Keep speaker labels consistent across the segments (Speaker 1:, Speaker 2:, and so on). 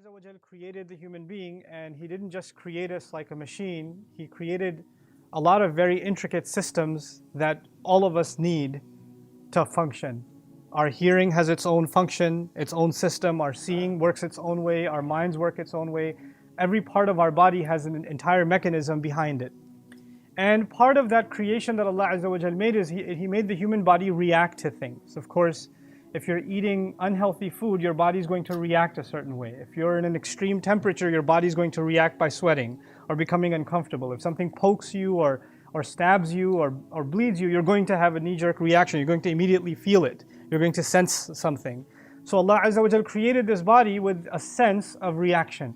Speaker 1: Azza wa Jal created the human being, and He didn't just create us like a machine. He created a lot of very intricate systems that all of us need to function. Our hearing has its own function, its own system. Our seeing works its own way. Our minds work its own way. Every part of our body has an entire mechanism behind it. And part of that creation that Allah Azza wa Jal made is He made the human body react to things. Of course, if you're eating unhealthy food, your body's going to react a certain way. If you're in an extreme temperature, your body's going to react by sweating or becoming uncomfortable. If something pokes you or stabs you or bleeds you, you're going to have a knee-jerk reaction. You're going to immediately feel it. You're going to sense something. So Allah Azza wa Jal created this body with a sense of reaction.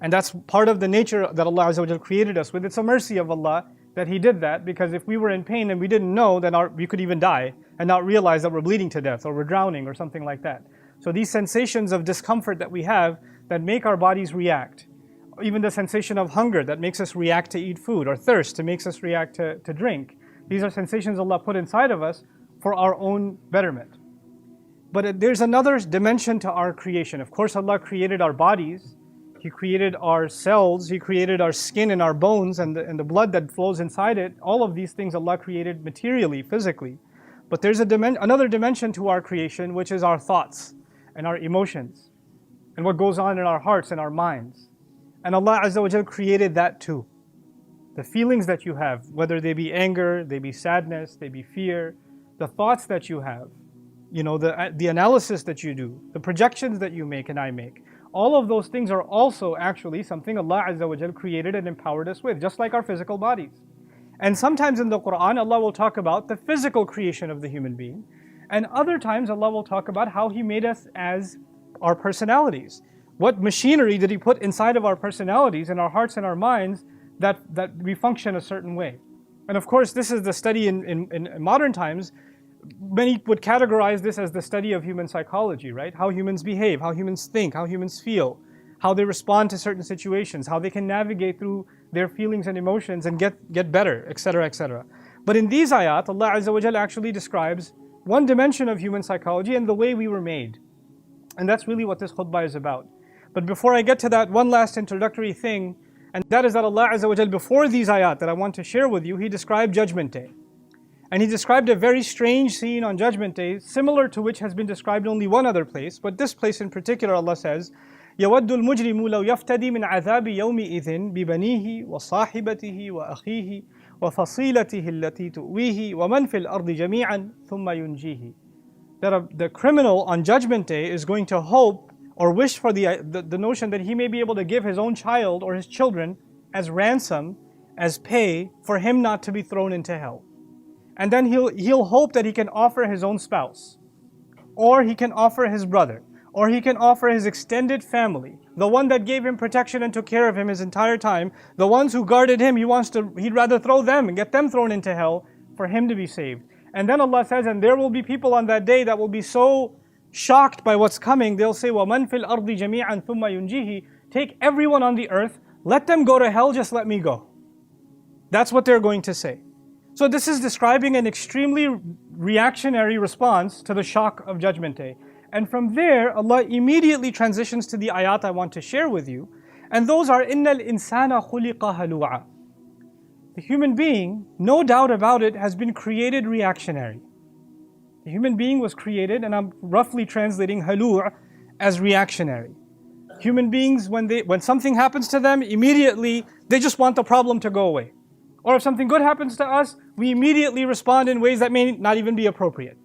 Speaker 1: And that's part of the nature that Allah Azza wa Jal created us with. It's a mercy of Allah that He did that, because if we were in pain and we didn't know, then we could even die and not realize that we're bleeding to death or we're drowning or something like that. So these sensations of discomfort that we have that make our bodies react, even the sensation of hunger that makes us react to eat food, or thirst that makes us react to drink, these are sensations Allah put inside of us for our own betterment. But there's another dimension to our creation. Of course, Allah created our bodies. He created our cells, He created our skin and our bones and the blood that flows inside it. All of these things Allah created materially, physically. But there's another dimension to our creation, which is our thoughts and our emotions and what goes on in our hearts and our minds. And Allah Azza wa Jal created that too. The feelings that you have, whether they be anger, they be sadness, they be fear, the thoughts that you have, the analysis that you do, the projections that you make and I make. All of those things are also actually something Allah Azza wa Jal created and empowered us with, just like our physical bodies. And sometimes in the Quran, Allah will talk about the physical creation of the human being. And other times Allah will talk about how He made us as our personalities. What machinery did He put inside of our personalities and our hearts and our minds that we function a certain way. And of course, this is the study in modern times. Many would categorize this as the study of human psychology, right? How humans behave, how humans think, how humans feel, how they respond to certain situations, how they can navigate through their feelings and emotions and get better, etc., etc. But in these ayat, Allah Azza wa Jalla actually describes one dimension of human psychology and the way we were made. And that's really what this khutbah is about. But before I get to that, one last introductory thing, and that is that Allah Azza wa Jalla, before these ayat that I want to share with you, He described Judgment Day. And He described a very strange scene on Judgment Day, similar to which has been described only one other place. But this place in particular, Allah says, يَوَدُّ الْمُجْرِمُ لَوْ يَفْتَدِي مِنْ عَذَابِ يَوْمِئِذٍ بِبَنِيهِ وَصَاحِبَتِهِ وَأَخِيهِ وَفَصِيلَتِهِ الَّتِي تُؤْوِيهِ وَمَنْ فِي الْأَرْضِ جَمِيعًا ثُمَّ يُنْجِيهِ. That the criminal on Judgment Day is going to hope or wish for the notion that he may be able to give his own child or his children as ransom, as pay for him not to be thrown into hell. And then he'll hope that he can offer his own spouse, or he can offer his brother, or he can offer his extended family, the one that gave him protection and took care of him his entire time, the ones who guarded him, he'd rather throw them and get them thrown into hell for him to be saved. And then Allah says, and there will be people on that day that will be so shocked by what's coming, they'll say, وَمَنْ فِي الْأَرْضِ جَمِيعًا ثُمَّ يُنْجِيهِ. Take everyone on the earth, let them go to hell, just let me go. That's what they're going to say. So this is describing an extremely reactionary response to the shock of Judgment Day. And from there, Allah immediately transitions to the ayat I want to share with you. And those are, إِنَّ الْإِنسَانَ خُلِقَ هَلُوعًا. The human being, no doubt about it, has been created reactionary. The human being was created, and I'm roughly translating halu' as reactionary. Human beings, when something happens to them, immediately they just want the problem to go away. Or if something good happens to us, we immediately respond in ways that may not even be appropriate.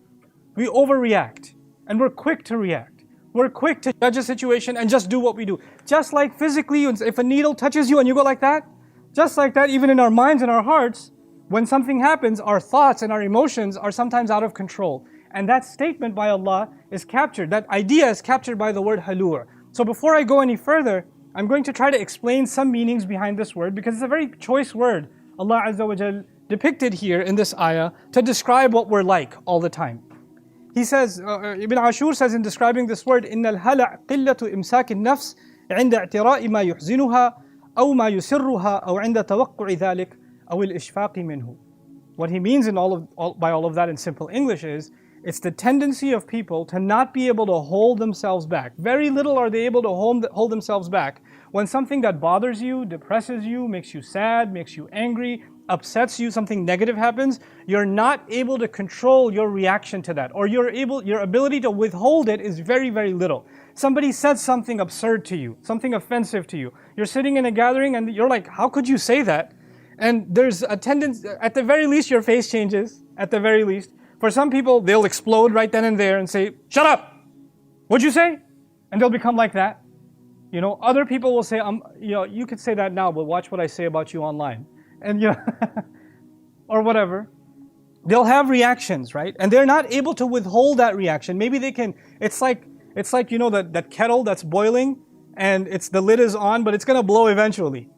Speaker 1: We overreact, and we're quick to react. We're quick to judge a situation and just do what we do. Just like physically, if a needle touches you and you go like that, just like that, even in our minds and our hearts, when something happens, our thoughts and our emotions are sometimes out of control. And that statement by Allah is captured, that idea is captured by the word halur. So before I go any further, I'm going to try to explain some meanings behind this word, because it's a very choice word Allah Azza wa Jal depicted here in this ayah to describe what we're like all the time. He says, Ibn Ashur says in describing this word, إِنَّ الْهَلَعْ قِلَّةُ إِمْسَاكِ النَّفْسِ عِنْدَ اعْتِرَاءِ مَا يُحْزِنُهَا أَوْ مَا يُسِرُّهَا أَوْ عِنْدَ تَوَقُّعِ ذَلِكَ أَوْ الْإِشْفَاقِ مِنْهُ. What he means by all of that in simple English is It's the tendency of people to not be able to hold themselves back. Very little are they able to hold themselves back. When something that bothers you, depresses you, makes you sad, makes you angry, upsets you, something negative happens, you're not able to control your reaction to that. Or your ability to withhold it is very, very little. Somebody said something absurd to you, something offensive to you. You're sitting in a gathering and you're like, how could you say that? And there's a tendency, at the very least, your face changes, at the very least. For some people, they'll explode right then and there and say, shut up! What'd you say? And they'll become like that. You know, other people will say, you could say that now, but watch what I say about you online. And or whatever. They'll have reactions, right? And they're not able to withhold that reaction. Maybe they can, it's like that kettle that's boiling and the lid is on, but it's gonna blow eventually.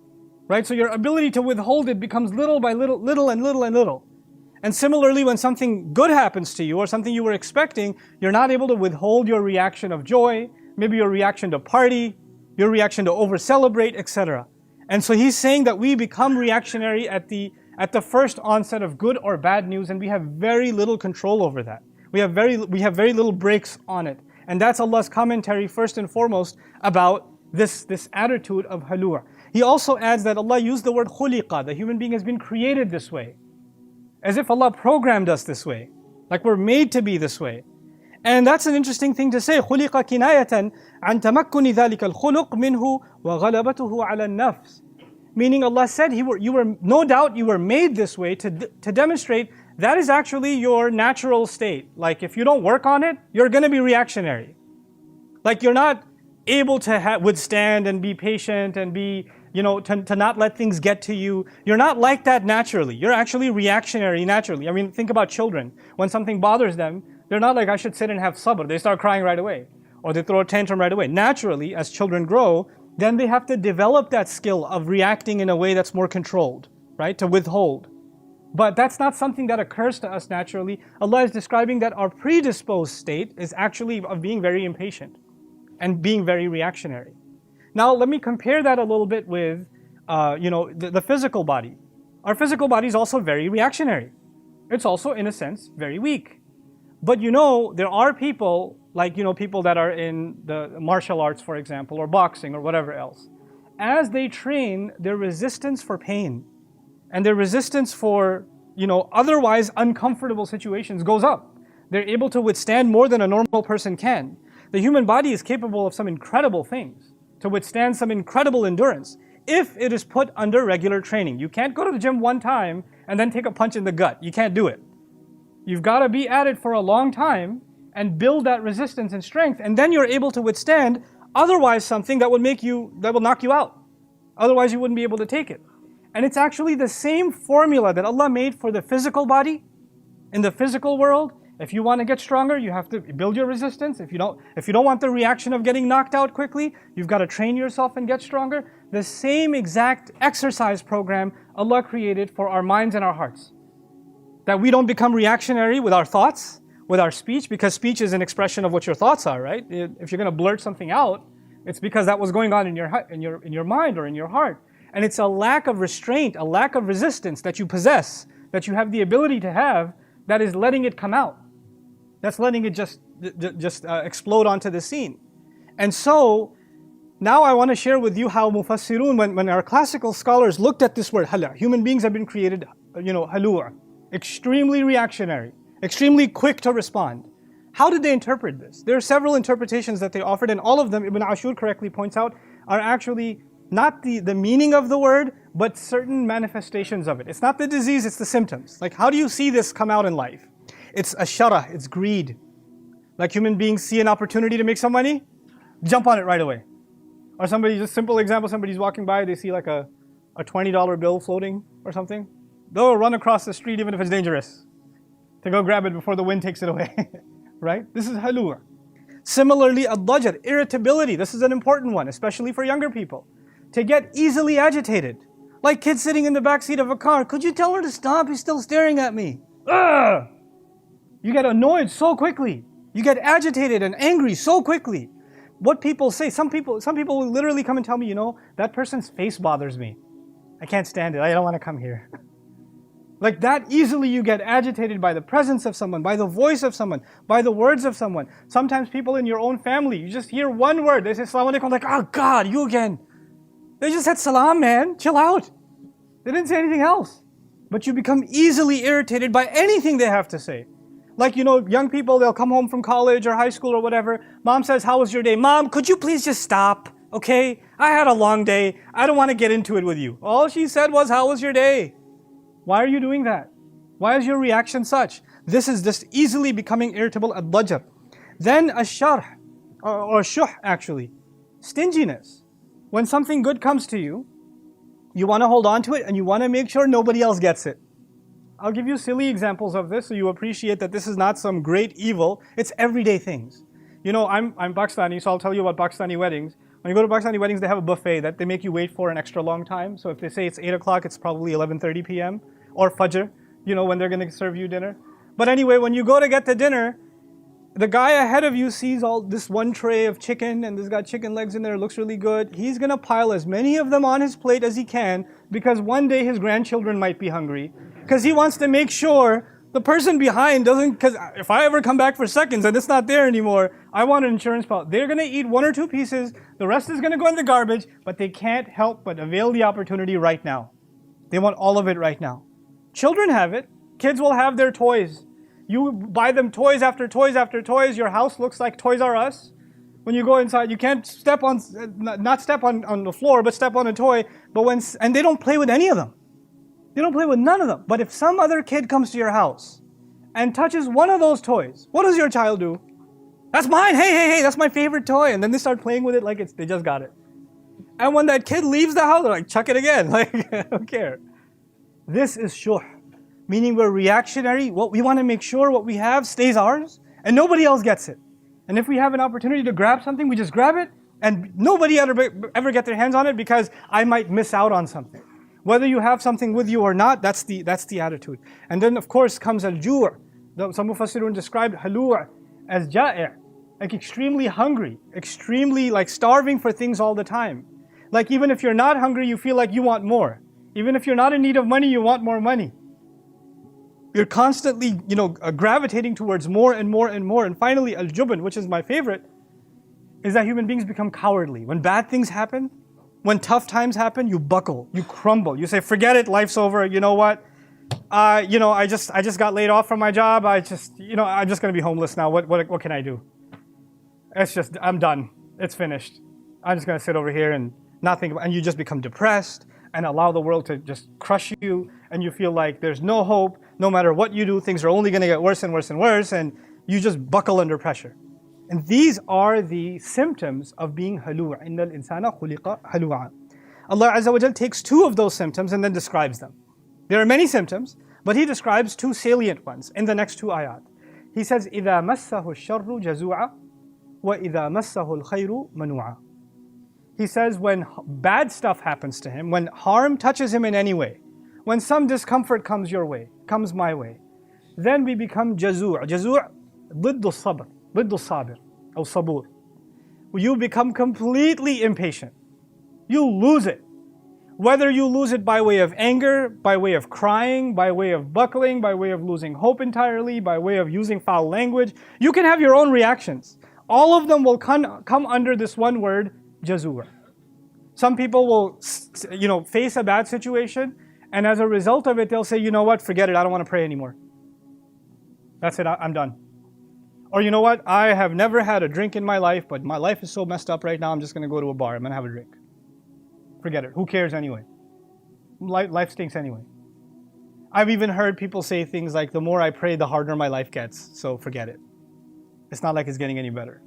Speaker 1: Right? So your ability to withhold it becomes little by little, little and little and little. And similarly, when something good happens to you or something you were expecting, you're not able to withhold your reaction of joy, maybe your reaction to party, your reaction to over-celebrate, etc. And so he's saying that we become reactionary at the first onset of good or bad news, and we have very little control over that. We have very little brakes on it. And that's Allah's commentary first and foremost about this attitude of halua. He also adds that Allah used the word khuliqa, the human being has been created this way. As if Allah programmed us this way. Like we're made to be this way. And that's an interesting thing to say. خُلِقَ كِنَايَةً عَنْ تَمَكُّنِ ذَلِكَ الْخُلُقِ مِنْهُ وَغَلَبَتُهُ عَلَى النَّفْسِ. Meaning Allah said, no doubt you were made this way to demonstrate that is actually your natural state. Like if you don't work on it, you're going to be reactionary. Like you're not able to withstand and be patient and be, to not let things get to you. You're not like that naturally. You're actually reactionary naturally. I mean, think about children. When something bothers them, they're not like, I should sit and have sabr. They start crying right away. Or they throw a tantrum right away. Naturally, as children grow, then they have to develop that skill of reacting in a way that's more controlled, right? To withhold. But that's not something that occurs to us naturally. Allah is describing that our predisposed state is actually of being very impatient and being very reactionary. Now, let me compare that a little bit with, the physical body. Our physical body is also very reactionary. It's also, in a sense, very weak. But there are people, like, people that are in the martial arts, for example, or boxing or whatever else. As they train, their resistance for pain and their resistance for, otherwise uncomfortable situations goes up. They're able to withstand more than a normal person can. The human body is capable of some incredible things, to withstand some incredible endurance, if it is put under regular training. You can't go to the gym one time and then take a punch in the gut. You can't do it. You've got to be at it for a long time and build that resistance and strength, and then you're able to withstand otherwise something that will knock you out. Otherwise you wouldn't be able to take it. And it's actually the same formula that Allah made for the physical body. In the physical world, if you want to get stronger, you have to build your resistance. If you don't want the reaction of getting knocked out quickly, you've got to train yourself and get stronger. The same exact exercise program Allah created for our minds and our hearts. That we don't become reactionary with our thoughts, with our speech, because speech is an expression of what your thoughts are, right? If you're going to blurt something out, it's because that was going on in your mind or in your heart. And it's a lack of restraint, a lack of resistance that you possess, that you have the ability to have, that is letting it come out. That's letting it just explode onto the scene. And so, now I want to share with you how Mufassirun, when our classical scholars looked at this word, hala, human beings have been created, halua, extremely reactionary, extremely quick to respond. How did they interpret this? There are several interpretations that they offered, and all of them, Ibn Ashur correctly points out, are actually not the meaning of the word, but certain manifestations of it. It's not the disease, it's the symptoms. Like, how do you see this come out in life? It's ashara, it's greed. Like human beings see an opportunity to make some money, jump on it right away. Or just simple example, somebody's walking by, they see like a $20 bill floating or something. They'll run across the street even if it's dangerous to go grab it before the wind takes it away, right? This is halua. Similarly, ad-dajar, irritability. This is an important one, especially for younger people. To get easily agitated. Like kids sitting in the back seat of a car. Could you tell her to stop? He's still staring at me. Ugh! You get annoyed so quickly. You get agitated and angry so quickly. What people say, some people will literally come and tell me, that person's face bothers me. I can't stand it. I don't want to come here. Like that easily you get agitated by the presence of someone, by the voice of someone, by the words of someone. Sometimes people in your own family, you just hear one word, they say Assalamu alaikum, like, oh God, you again. They just said salam, man, chill out. They didn't say anything else. But you become easily irritated by anything they have to say. Like, young people, they'll come home from college or high school or whatever. Mom says, how was your day? Mom, could you please just stop, okay? I had a long day. I don't want to get into it with you. All she said was, how was your day? Why are you doing that? Why is your reaction such? This is just easily becoming irritable at dajar. Then ash-sharh, or shuh actually, stinginess. When something good comes to you, you want to hold on to it and you want to make sure nobody else gets it. I'll give you silly examples of this so you appreciate that this is not some great evil. It's everyday things. I'm Pakistani, so I'll tell you about Pakistani weddings. When you go to Pakistani weddings, they have a buffet that they make you wait for an extra long time. So if they say it's 8 o'clock, it's probably 11:30 p.m. or Fajr, when they're going to serve you dinner. But anyway, when you go to get the dinner, the guy ahead of you sees all this one tray of chicken and this got chicken legs in there, it looks really good. He's going to pile as many of them on his plate as he can because one day his grandchildren might be hungry. Because he wants to make sure the person behind doesn't, because if I ever come back for seconds and it's not there anymore, I want an insurance policy. They're going to eat 1 or 2 pieces, the rest is going to go in the garbage, but they can't help but avail the opportunity right now. They want all of it right now. Children have it. Kids will have their toys. You buy them toys after toys after toys. Your house looks like Toys R Us. When you go inside, you can't step on, not step on the floor, but step on a toy. And they don't play with any of them. They don't play with none of them. But if some other kid comes to your house and touches one of those toys, what does your child do? That's mine. Hey, that's my favorite toy. And then they start playing with it like they just got it. And when that kid leaves the house, they're like, chuck it again. Like, I don't care. This is shuh, meaning we're reactionary. We want to make sure what we have stays ours and nobody else gets it. And if we have an opportunity to grab something, we just grab it and nobody ever get their hands on it because I might miss out on something. Whether you have something with you or not, that's the attitude. And then of course comes al-ju'. Some Mufassirun described halu' as ja'i', like extremely hungry, extremely like starving for things all the time. Like even if you're not hungry, you feel like you want more. Even if you're not in need of money, you want more money. You're constantly, gravitating towards more and more and more. And finally, al-jubn, which is my favorite, is that human beings become cowardly. When bad things happen, when tough times happen, you buckle, you crumble. You say, forget it, life's over. You know what? I just got laid off from my job. I'm just going to be homeless now. What can I do? I'm done. It's finished. I'm just going to sit over here and not think about it. And you just become depressed and allow the world to just crush you. And you feel like there's no hope. No matter what you do, things are only going to get worse and worse and worse. And you just buckle under pressure. And these are the symptoms of being halu'. إِنَّ الْإِنسَانَ خُلِقَ هَلُوعًا. Allah Azza wa Jal takes 2 of those symptoms and then describes them. There are many symptoms, but He describes 2 salient ones in the next 2 ayat. He says, إِذَا مَسَّهُ الشَّرُّ جَزُوعًا وَإِذَا مَسَّهُ الْخَيْرُ مَنُوعًا. He says when bad stuff happens to him, when harm touches him in any way, when some discomfort comes your way, comes my way, then we become jazu'. Jazu' ضد الصبر. ضد الصابر أو صبور. You become completely impatient. You lose it. Whether you lose it by way of anger, by way of crying, by way of buckling, by way of losing hope entirely, by way of using foul language, you can have your own reactions. All of them will come under this one word, jazu'. Some people will, face a bad situation, and as a result of it, they'll say, you know what, forget it, I don't want to pray anymore. That's it, I'm done. Or you know what, I have never had a drink in my life, but my life is so messed up right now, I'm just going to go to a bar, I'm going to have a drink. Forget it, who cares anyway? Life stinks anyway. I've even heard people say things like, the more I pray, the harder my life gets, so forget it. It's not like it's getting any better.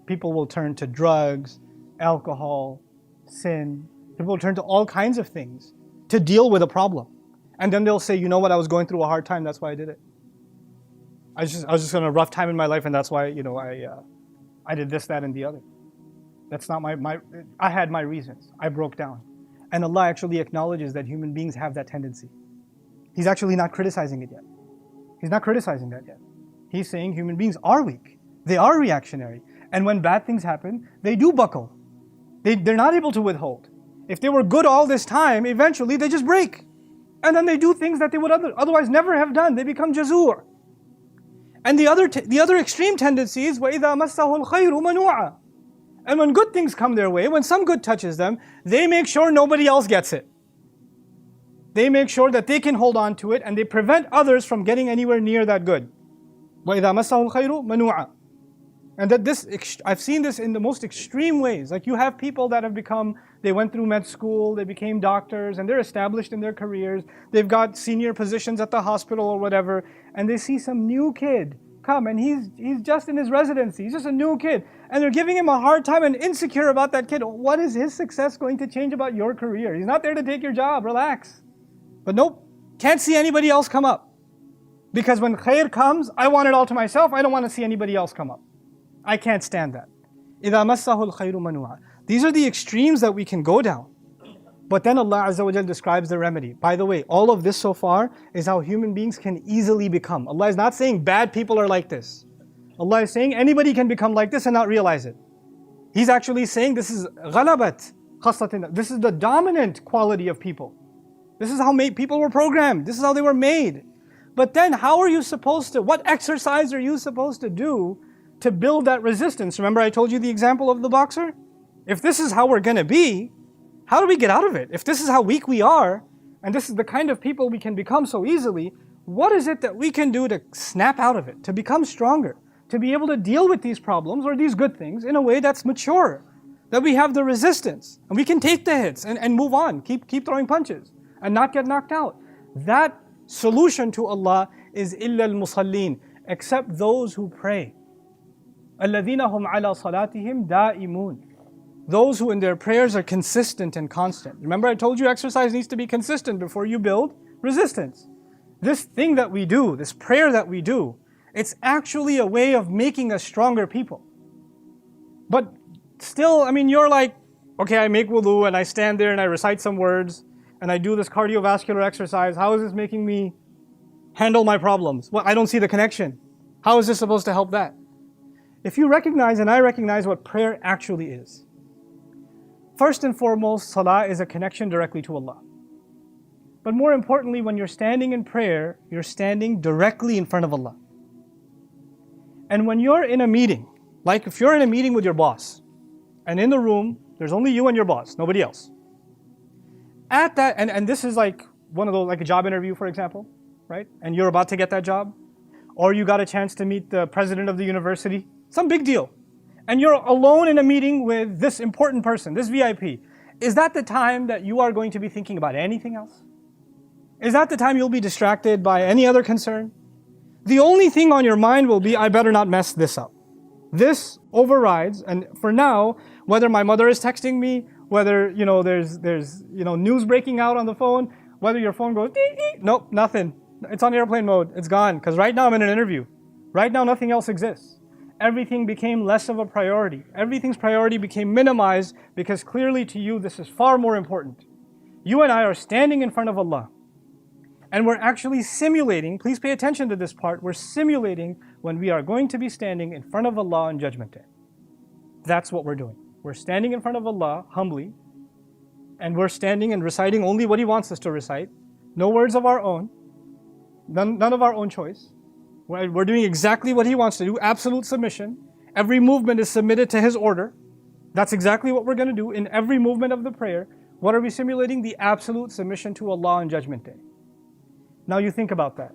Speaker 1: People will turn to drugs, alcohol, sin. People will turn to all kinds of things to deal with a problem. And then they'll say, you know what, I was going through a hard time, that's why I did it. I was just in a rough time in my life, and that's why, I did this, that, and the other. That's not I had my reasons. I broke down. And Allah actually acknowledges that human beings have that tendency. He's actually not criticizing it yet. He's not criticizing that yet. He's saying human beings are weak. They are reactionary. And when bad things happen, they do buckle. They're not able to withhold. If they were good all this time, eventually they just break. And then they do things that they would otherwise never have done. They become jazur. And the other extreme tendency is وَإِذَا مَسَّهُ الْخَيْرُ مَنُوعًا. And when good things come their way, when some good touches them, they make sure nobody else gets it. They make sure that they can hold on to it and they prevent others from getting anywhere near that good. وَإِذَا مَسَّهُ الْخَيْرُ مَنُوعًا. And that I've seen this in the most extreme ways. Like you have people that have they went through med school, they became doctors, and they're established in their careers. They've got senior positions at the hospital or whatever, and they see some new kid come, and he's just in his residency. He's just a new kid, and they're giving him a hard time and insecure about that kid. What is his success going to change about your career? He's not there to take your job. Relax. But nope, can't see anybody else come up. Because when khair comes, I want it all to myself. I don't want to see anybody else come up. I can't stand that. إِذَا مَسَّهُ الْخَيْرُ مَنُوعًا. These are the extremes that we can go down. But then Allah Azza wa Jal describes the remedy. By the way, all of this so far is how human beings can easily become. Allah is not saying bad people are like this. Allah is saying anybody can become like this and not realize it. He's actually saying this is غَلَبَت خَصَّةٍ. This is the dominant quality of people. This is how people were programmed. This is how they were made. But then what exercise are you supposed to do to build that resistance? Remember I told you the example of the boxer? If this is how we're going to be, how do we get out of it? If this is how weak we are, and this is the kind of people we can become so easily, what is it that we can do to snap out of it, to become stronger, to be able to deal with these problems or these good things in a way that's mature, that we have the resistance, and we can take the hits and move on, keep throwing punches, and not get knocked out. That solution to Allah is إِلَّا الْمُصَلِّينَ, except those who pray. الَّذِينَ هُمْ عَلَى صَلَاتِهِمْ دَائِمُونَ. Those who in their prayers are consistent and constant. Remember I told you exercise needs to be consistent before you build resistance. This thing that we do, this prayer that we do, it's actually a way of making us stronger people. But still, you're like, okay, I make wudu and I stand there and I recite some words and I do this cardiovascular exercise. How is this making me handle my problems? Well, I don't see the connection. How is this supposed to help that? If you recognize, and I recognize what prayer actually is. First and foremost, salah is a connection directly to Allah. But more importantly, when you're standing in prayer, you're standing directly in front of Allah. And when you're in a meeting, like if you're in a meeting with your boss, and in the room, there's only you and your boss, nobody else. At that, and this is like one of those, like a job interview, for example, right? And you're about to get that job, or you got a chance to meet the president of the university, some big deal. And you're alone in a meeting with this important person, this VIP. Is that the time that you are going to be thinking about anything else? Is that the time you'll be distracted by any other concern? The only thing on your mind will be, I better not mess this up. This overrides, and for now, whether my mother is texting me, whether there's news breaking out on the phone, whether your phone goes, dee, dee, nope, nothing. It's on airplane mode, it's gone, because right now I'm in an interview. Right now nothing else exists. Everything became less of a priority. Everything's priority became minimized because clearly to you this is far more important. You and I are standing in front of Allah. And we're actually simulating, please pay attention to this part, we're simulating when we are going to be standing in front of Allah on Judgment Day. That's what we're doing. We're standing in front of Allah humbly, and we're standing and reciting only what He wants us to recite. No words of our own, none of our own choice. We're doing exactly what He wants to do, absolute submission. Every movement is submitted to His order. That's exactly what we're going to do in every movement of the prayer. What are we simulating? The absolute submission to Allah on Judgment Day. Now you think about that.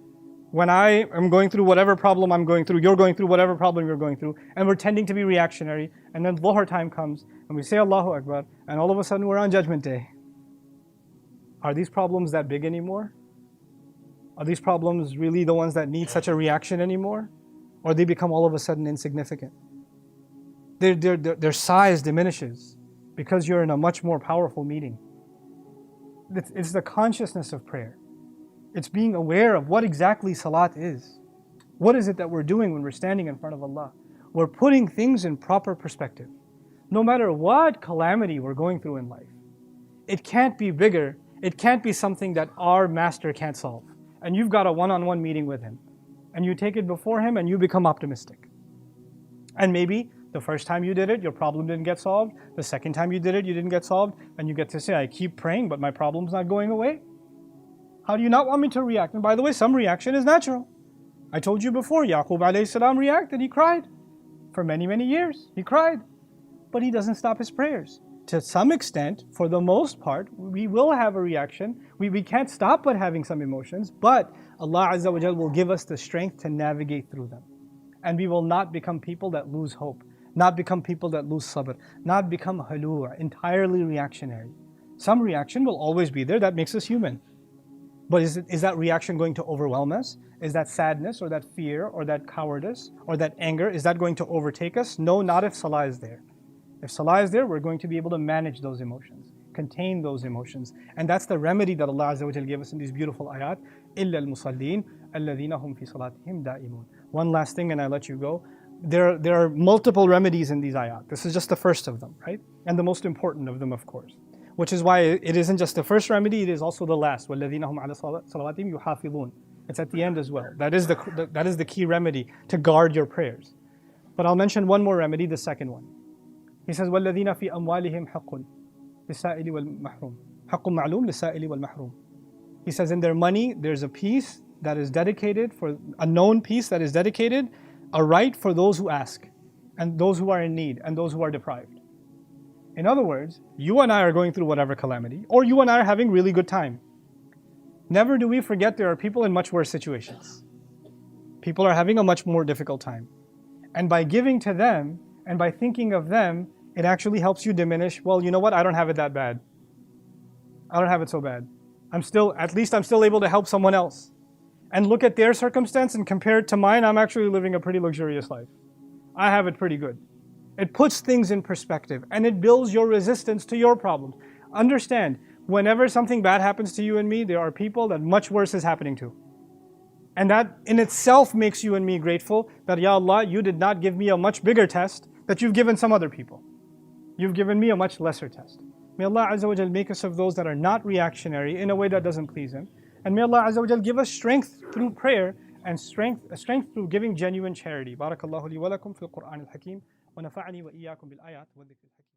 Speaker 1: When I am going through whatever problem I'm going through, you're going through whatever problem you're going through, and we're tending to be reactionary, and then Dhuhr time comes, and we say Allahu Akbar, and all of a sudden we're on Judgment Day. Are these problems that big anymore? Are these problems really the ones that need such a reaction anymore? Or they become all of a sudden insignificant? Their size diminishes because you're in a much more powerful meeting. It's the consciousness of prayer. It's being aware of what exactly salat is. What is it that we're doing when we're standing in front of Allah? We're putting things in proper perspective. No matter what calamity we're going through in life, it can't be bigger. It can't be something that our master can't solve. And you've got a one-on-one meeting with Him. And you take it before Him and you become optimistic. And maybe the first time you did it, your problem didn't get solved. The second time you did it, you didn't get solved. And you get to say, I keep praying, but my problem's not going away. How do you not want me to react? And by the way, some reaction is natural. I told you before, Yaqub alayhi salam reacted, he cried. For many, many years, he cried. But he doesn't stop his prayers. To some extent, for the most part, we will have a reaction. We can't stop but having some emotions, but Allah Azza wa Jal will give us the strength to navigate through them. And we will not become people that lose hope, not become people that lose sabr, not become haloo, entirely reactionary. Some reaction will always be there, that makes us human. But is that reaction going to overwhelm us? Is that sadness or that fear or that cowardice or that anger, is that going to overtake us? No, not if salah is there. If salah is there, we're going to be able to manage those emotions, contain those emotions. And that's the remedy that Allah Azza wa Jal gave us in these beautiful ayat. إِلَّا الْمُصَلِّينَ الَّذِينَ هُمْ فِي صَلَاتِهِمْ دَائِمُونَ. One last thing and I let you go. There are multiple remedies in these ayat. This is just the first of them, right? And the most important of them, of course. Which is why it isn't just the first remedy, it is also the last. وَالَّذِينَ هُمْ عَلَى صَلَوَاتِهِمْ يُحَافِظُونَ. It's at the end as well. That is the key remedy to guard your prayers. But I'll mention one more remedy, the second one. He says, وَالَّذِينَ فِي أَمْوَالِهِمْ حَقٌّ لِلسَّائِلِ وَالْمَحْرُومِ حَقٌّ مَعْلُومٌ لِلسَّائِلِ وَالْمَحْرُومِ. He says, in their money, there's a piece that is dedicated, for a known piece that is dedicated, a right for those who ask, and those who are in need, and those who are deprived. In other words, you and I are going through whatever calamity, or you and I are having really good time. Never do we forget there are people in much worse situations. People are having a much more difficult time. And by giving to them, and by thinking of them, it actually helps you diminish, well, you know what, I don't have it that bad. I don't have it so bad. At least I'm still able to help someone else. And look at their circumstance and compare it to mine, I'm actually living a pretty luxurious life. I have it pretty good. It puts things in perspective and it builds your resistance to your problems. Understand, whenever something bad happens to you and me, there are people that much worse is happening to. And that in itself makes you and me grateful that, Ya Allah, you did not give me a much bigger test that you've given some other people. You've given me a much lesser test. May Allah Azza wa Jal make us of those that are not reactionary in a way that doesn't please Him. And may Allah Azza wa Jal give us strength through prayer and strength through giving genuine charity. Barakallahu li wa lakum fil Qur'an al-Hakim wa nafa'ani wa iyyakum bil ayat wa dhikr al-Hakim.